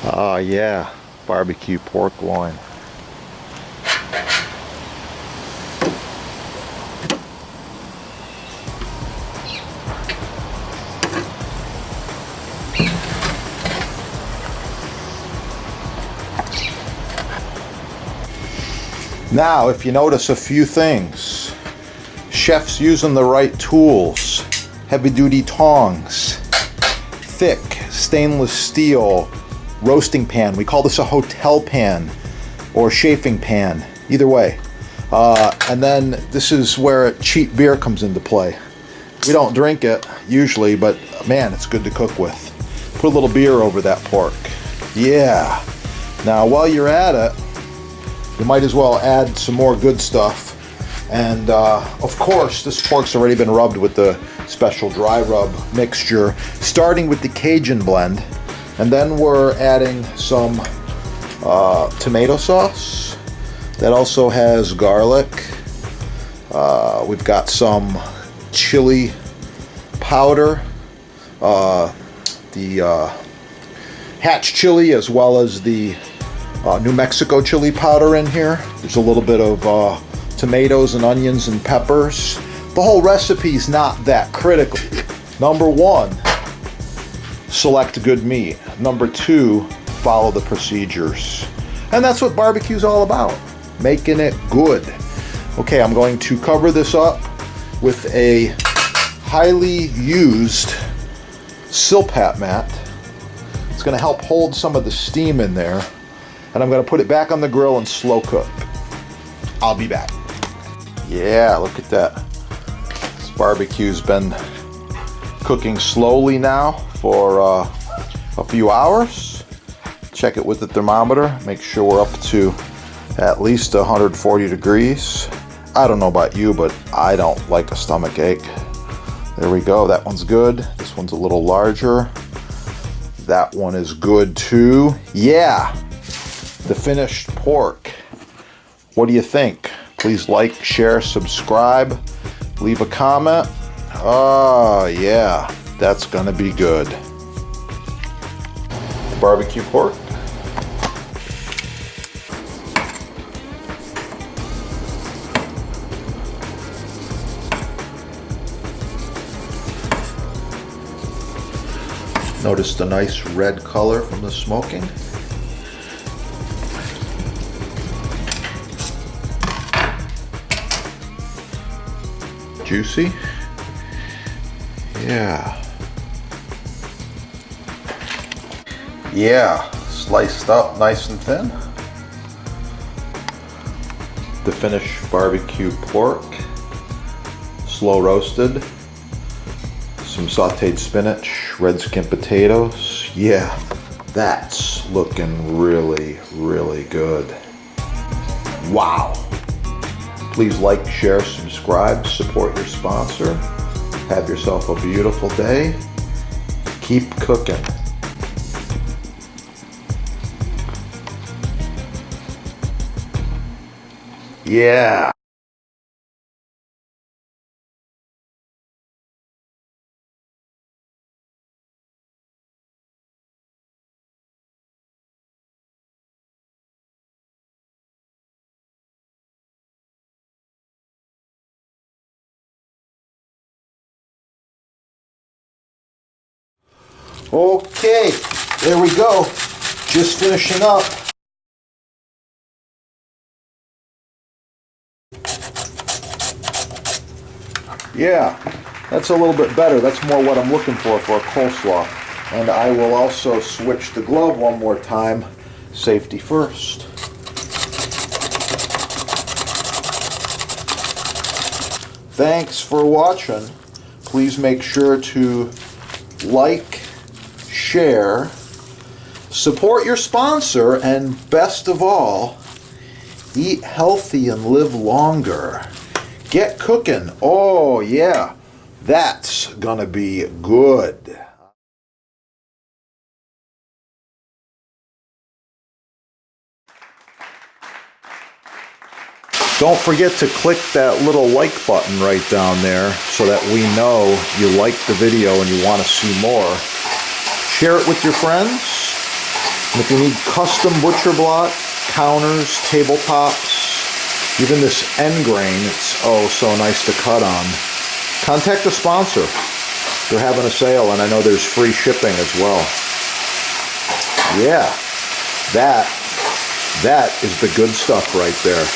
Oh yeah, barbecue pork loin. Now, if you notice a few things, chef's using the right tools, heavy-duty tongs, thick stainless steel roasting pan. We call this a hotel pan or chafing pan, either way. And then this is where cheap beer comes into play. We don't drink it usually, but man, it's good to cook with. Put a little beer over that pork. Yeah. Now, while you're at it, you might as well add some more good stuff. And of course, this pork's already been rubbed with the special dry rub mixture, starting with the Cajun blend. And then we're adding some tomato sauce that also has garlic. We've got some chili powder, the Hatch chili, as well as the New Mexico chili powder in here. There's a little bit of tomatoes and onions and peppers. The whole recipe's not that critical. Number one, select good meat. Number two, follow the procedures. And that's what barbecue's all about, making it good. Okay, I'm going to cover this up with a highly used Silpat mat. It's going to help hold some of the steam in there. And I'm going to put it back on the grill and slow cook. I'll be back. Yeah, look at that. This barbecue's been cooking slowly now for a few hours. Check it with the thermometer. Make sure we're up to at least 140 degrees. I don't know about you, but I don't like a stomach ache. There we go. That one's good. This one's a little larger. That one is good too. Yeah. The finished pork. What do you think? Please like, share, subscribe, leave a comment. Oh yeah, that's gonna be good. Barbecue pork. Notice the nice red color from the smoking. Juicy. Yeah. Yeah, sliced up nice and thin. The finished barbecue pork, slow roasted. Some sauteed spinach, red skin potatoes. Yeah, that's looking really, really good. Wow. Please like, share, subscribe, support your sponsor. Have yourself a beautiful day. Keep cooking. Yeah. Okay, there we go. Just finishing up. Yeah, that's a little bit better. That's more what I'm looking for a coleslaw. And I will also switch the glove one more time. Safety first. Thanks for watching. Please make sure to like, share, support your sponsor, and best of all, eat healthy and live longer. Get cooking. Oh yeah, that's gonna be good. Don't forget to click that little like button right down there so that we know you like the video and you want to see more. Share it with your friends. And if you need custom butcher block, counters, tabletops, even this end grain, it's oh so nice to cut on, contact the sponsor. They're having a sale, and I know there's free shipping as well. Yeah, that is the good stuff right there.